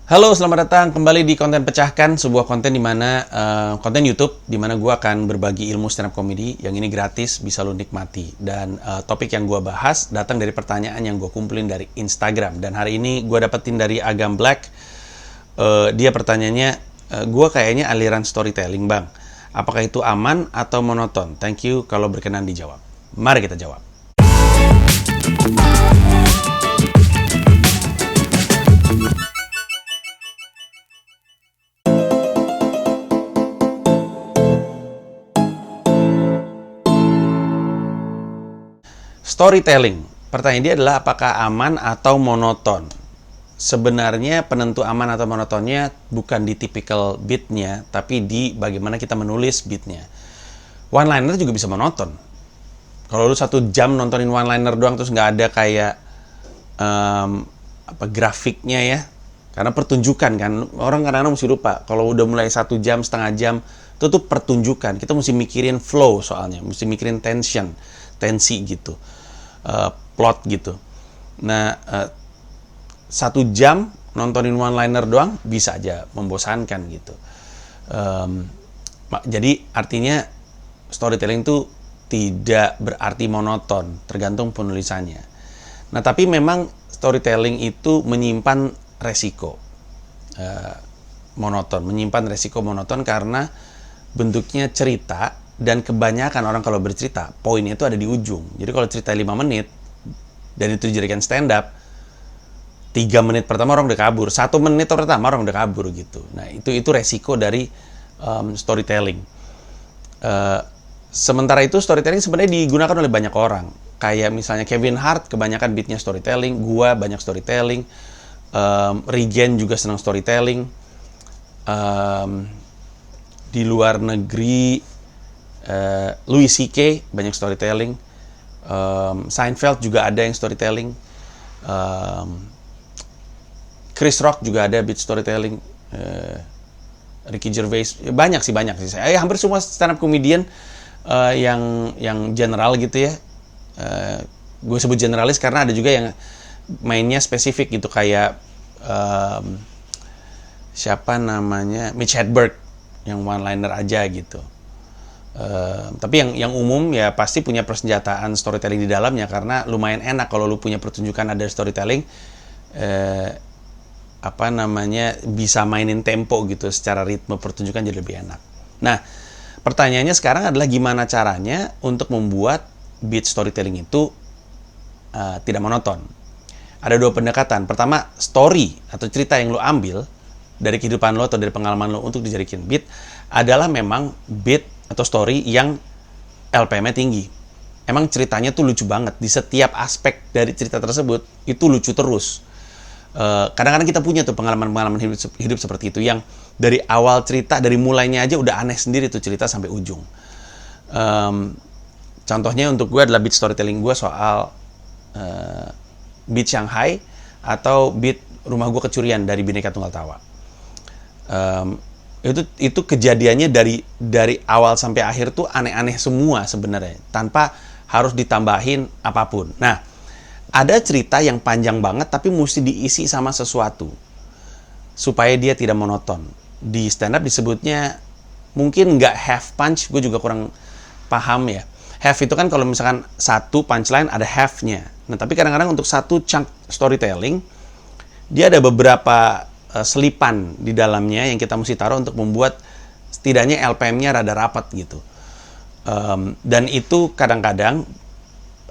Halo, selamat datang kembali di Konten Pecahkan, sebuah konten di mana konten YouTube di mana gue akan berbagi ilmu stand up comedy yang ini gratis, bisa lo nikmati. Dan topik yang gue bahas datang dari pertanyaan yang gue kumpulin dari Instagram. Dan hari ini gue dapetin dari Agam Black. Dia pertanyaannya, gue kayaknya aliran storytelling bang. Apakah itu aman atau monoton? Thank you kalau berkenan dijawab. Mari kita jawab. Storytelling. Pertanyaan dia adalah apakah aman atau monoton? Sebenarnya penentu aman atau monotonnya bukan di typical beatnya, tapi di bagaimana kita menulis beatnya. One-liner juga bisa monoton. Kalau lu 1 jam nontonin one-liner doang terus nggak ada kayak grafiknya ya, karena pertunjukan kan, orang kadang-kadang mesti lupa kalau udah mulai 1 jam, setengah jam itu tuh pertunjukan. Kita mesti mikirin flow, soalnya mesti mikirin tensi gitu, plot gitu. Nah, 1 jam nontonin one liner doang bisa aja membosankan gitu. Jadi artinya storytelling itu tidak berarti monoton, tergantung penulisannya. Nah, tapi memang storytelling itu menyimpan resiko menyimpan resiko monoton karena bentuknya cerita. Dan kebanyakan orang kalau bercerita, poinnya itu ada di ujung. Jadi kalau cerita 5 menit, dan itu dijadikan stand up, 3 menit pertama orang udah kabur, 1 menit pertama orang udah kabur gitu. Nah, itu resiko dari storytelling. Sementara itu storytelling sebenarnya digunakan oleh banyak orang. Kayak misalnya Kevin Hart, kebanyakan beatnya storytelling. Gua banyak storytelling. Regen juga senang storytelling. Di luar negeri, Louis C.K. banyak storytelling, Seinfeld juga ada yang storytelling, Chris Rock juga ada beat storytelling, Ricky Gervais, banyak sih. Saya hampir semua stand up comedian yang general gitu ya, gue sebut generalis karena ada juga yang mainnya spesifik gitu, kayak siapa namanya, Mitch Hedberg yang one liner aja gitu. Tapi yang umum ya pasti punya persenjataan storytelling di dalamnya, karena lumayan enak kalau lu punya pertunjukan ada storytelling, bisa mainin tempo gitu, secara ritme pertunjukan jadi lebih enak. Nah, pertanyaannya sekarang adalah gimana caranya untuk membuat beat storytelling itu tidak monoton. Ada 2 pendekatan. Pertama, story atau cerita yang lu ambil dari kehidupan lo atau dari pengalaman lo untuk dijadikan beat adalah memang beat atau story yang LPM-nya tinggi. Emang ceritanya tuh lucu banget. Di setiap aspek dari cerita tersebut, itu lucu terus. Kadang-kadang kita punya tuh pengalaman-pengalaman hidup seperti itu, yang dari awal cerita, dari mulainya aja udah aneh sendiri tuh cerita sampai ujung. Contohnya untuk gue adalah beat storytelling gue soal beat Shanghai atau beat Rumah Gue Kecurian dari Bhinneka Tunggal Tawa. Itu kejadiannya dari awal sampai akhir tuh aneh-aneh semua sebenarnya, tanpa harus ditambahin apapun. Nah, ada cerita yang panjang banget tapi mesti diisi sama sesuatu supaya dia tidak monoton. Di stand up disebutnya mungkin nggak half punch, gue juga kurang paham ya. Half itu kan kalau misalkan 1 punchline ada half-nya. Nah, tapi kadang-kadang untuk 1 chunk storytelling dia ada beberapa selipan di dalamnya yang kita mesti taruh untuk membuat setidaknya LPM-nya rada rapat gitu. Dan itu kadang-kadang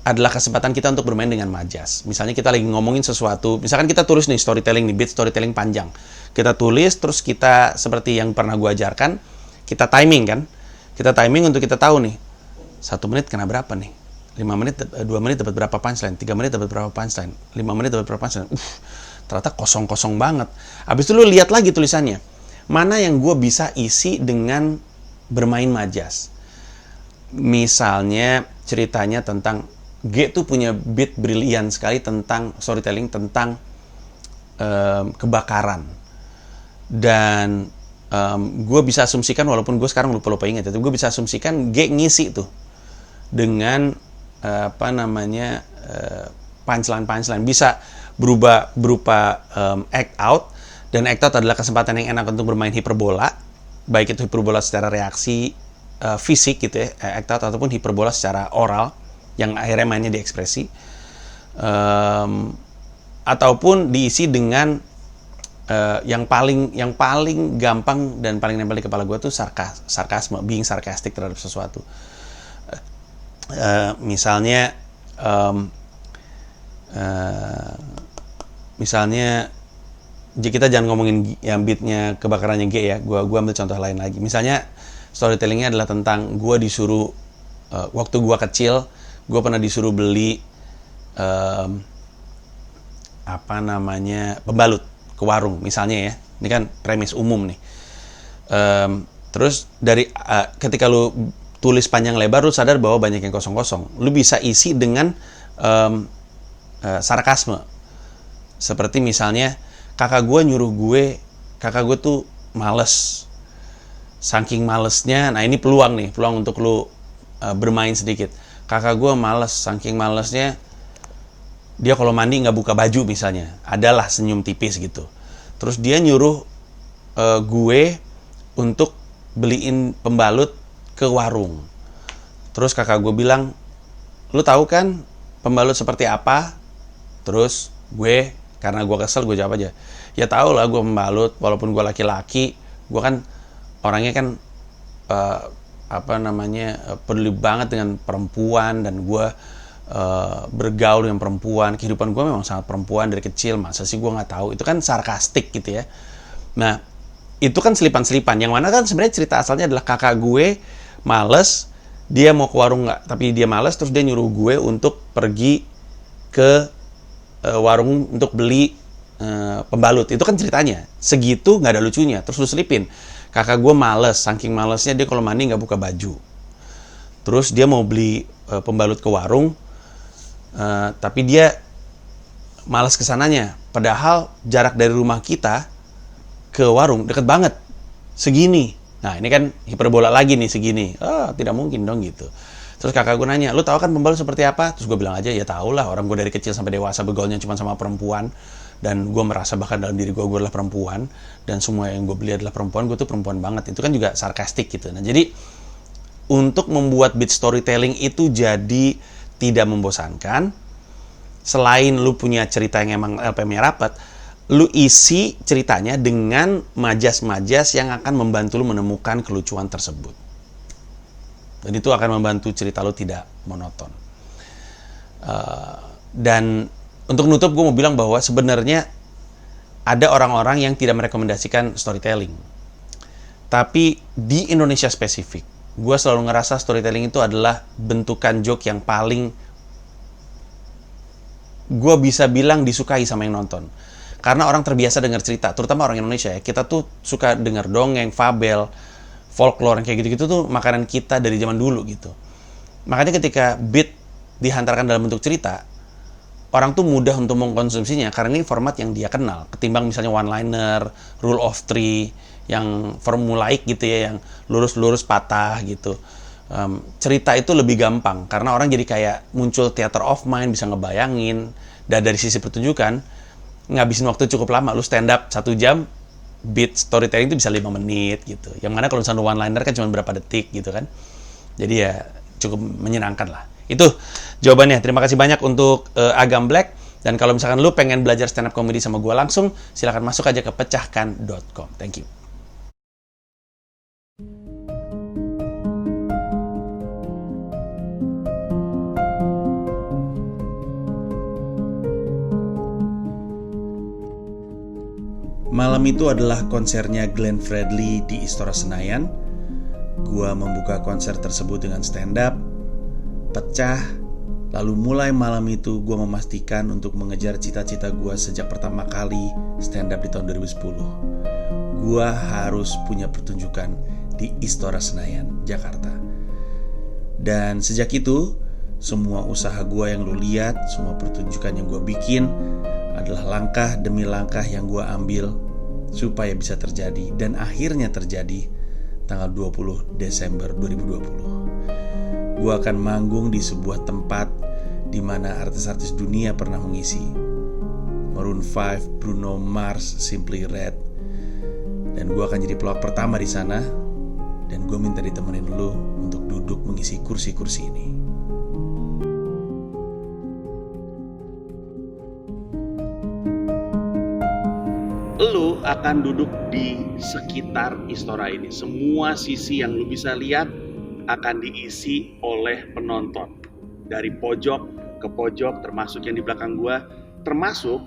adalah kesempatan kita untuk bermain dengan majas. Misalnya kita lagi ngomongin sesuatu, misalkan kita tulis nih storytelling nih, beat storytelling panjang. Kita tulis, terus kita seperti yang pernah gue ajarkan, kita timing kan. Kita timing untuk kita tahu nih, 1 menit kena berapa nih? 5 menit, 2 menit dapat berapa punchline? 3 menit dapat berapa punchline? 5 menit dapat berapa punchline? Ternyata kosong banget. Habis itu lu lihat lagi tulisannya. Mana yang gue bisa isi dengan bermain majas. Misalnya ceritanya tentang G tuh punya beat brilian sekali tentang storytelling tentang kebakaran. Dan gue bisa asumsikan, walaupun gue sekarang lupa ingat, gue bisa asumsikan G ngisi tuh dengan punchline bisa berupa act out, Dan act out adalah kesempatan yang enak untuk bermain hiperbola, baik itu hiperbola secara reaksi fisik gitu ya, act out, ataupun hiperbola secara oral yang akhirnya mainnya di ekspresi, ataupun diisi dengan yang paling gampang dan paling nempel di kepala gue tuh sarkasme, being sarcastic terhadap sesuatu. Misalnya kita jangan ngomongin yang beatnya kebakarannya G ya, gue ambil contoh lain lagi. Misalnya storytellingnya adalah tentang gue disuruh waktu gue kecil, gue pernah disuruh beli pembalut ke warung misalnya ya. Ini kan premis umum nih. Terus dari ketika lu tulis panjang lebar, lu sadar bahwa banyak yang kosong-kosong. Lu bisa isi dengan sarkasme. Seperti misalnya kakak gue tuh males. Saking malesnya, nah ini peluang untuk lu bermain sedikit. Kakak gue males, saking malesnya dia kalau mandi nggak buka baju misalnya. Adalah senyum tipis gitu. Terus dia nyuruh gue untuk beliin pembalut ke warung. Terus kakak gue bilang, lu tahu kan pembalut seperti apa? Terus gue, karena gue kesel, gue jawab aja, ya tau lah gue pembalut, walaupun gue laki-laki, gue kan orangnya kan peduli banget dengan perempuan, dan gue bergaul dengan perempuan. Kehidupan gue memang sangat perempuan dari kecil, masa sih gue nggak tahu? Itu kan sarkastik gitu ya. Nah, itu kan selipan-selipan, yang mana kan sebenarnya cerita asalnya adalah kakak gue males, dia mau ke warung tapi dia males, terus dia nyuruh gue untuk pergi ke warung untuk beli pembalut. Itu kan ceritanya segitu, nggak ada lucunya. Terus lu selipin, kakak gue males, saking malesnya dia kalau mandi nggak buka baju. Terus dia mau beli pembalut ke warung, tapi dia malas kesananya, padahal jarak dari rumah kita ke warung deket banget, segini. Nah ini kan hiperbola lagi nih, segini. Tidak mungkin dong gitu. Terus kakak gue nanya, lu tahu kan pembalut seperti apa? Terus gue bilang aja, ya tau lah, orang gue dari kecil sampai dewasa bergaulnya cuma sama perempuan, dan gue merasa bahkan dalam diri gue adalah perempuan, dan semua yang gue beli adalah perempuan, gue tuh perempuan banget. Itu kan juga sarkastik gitu. Nah jadi untuk membuat beat storytelling itu jadi tidak membosankan, selain lu punya cerita yang emang LPM-nya rapat, lu isi ceritanya dengan majas-majas yang akan membantu lu menemukan kelucuan tersebut. Dan itu akan membantu cerita lu tidak monoton. Dan untuk nutup, gue mau bilang bahwa sebenarnya ada orang-orang yang tidak merekomendasikan storytelling. Tapi di Indonesia spesifik, gue selalu ngerasa storytelling itu adalah bentukan joke yang paling, gue bisa bilang, disukai sama yang nonton. Karena orang terbiasa dengar cerita, terutama orang Indonesia ya. Kita tuh suka dengar dongeng, fabel, folklore, yang kayak gitu-gitu tuh makanan kita dari zaman dulu gitu. Makanya ketika beat dihantarkan dalam bentuk cerita, orang tuh mudah untuk mengkonsumsinya karena ini format yang dia kenal. Ketimbang misalnya one-liner, rule of three, yang formulaik gitu ya, yang lurus-lurus patah gitu. Cerita itu lebih gampang karena orang jadi kayak muncul theater of mind, bisa ngebayangin. Dan dari sisi pertunjukan, ngabisin waktu cukup lama. Lu stand up 1 jam, beat storytelling itu bisa 5 menit gitu. Yang mana kalau misalnya one-liner kan cuma berapa detik gitu kan. Jadi ya cukup menyenangkan lah. Itu jawabannya. Terima kasih banyak untuk Agam Black. Dan kalau misalkan lu pengen belajar stand up comedy sama gue langsung, silakan masuk aja ke pecahkan.com. Thank you. Malam itu adalah konsernya Glenn Fredly di Istora Senayan. Gua membuka konser tersebut dengan stand up, pecah. Lalu mulai malam itu gua memastikan untuk mengejar cita-cita gua sejak pertama kali stand up di tahun 2010. Gua harus punya pertunjukan di Istora Senayan, Jakarta. Dan sejak itu, semua usaha gua yang lu lihat, semua pertunjukan yang gua bikin adalah langkah demi langkah yang gua ambil supaya bisa terjadi, dan akhirnya terjadi tanggal 20 Desember 2020. Gue akan manggung di sebuah tempat di mana artis-artis dunia pernah mengisi. Maroon 5, Bruno Mars, Simply Red. Dan gue akan jadi pelawak pertama di sana. Dan gue minta ditemenin lu untuk duduk mengisi kursi-kursi ini. Lu akan duduk di sekitar istora ini. Semua sisi yang lu bisa lihat akan diisi oleh penonton. Dari pojok ke pojok, termasuk yang di belakang gua, termasuk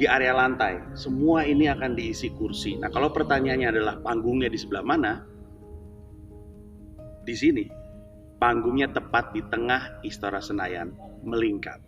di area lantai. Semua ini akan diisi kursi. Nah, kalau pertanyaannya adalah panggungnya di sebelah mana? Di sini. Panggungnya tepat di tengah Istora Senayan, melingkar.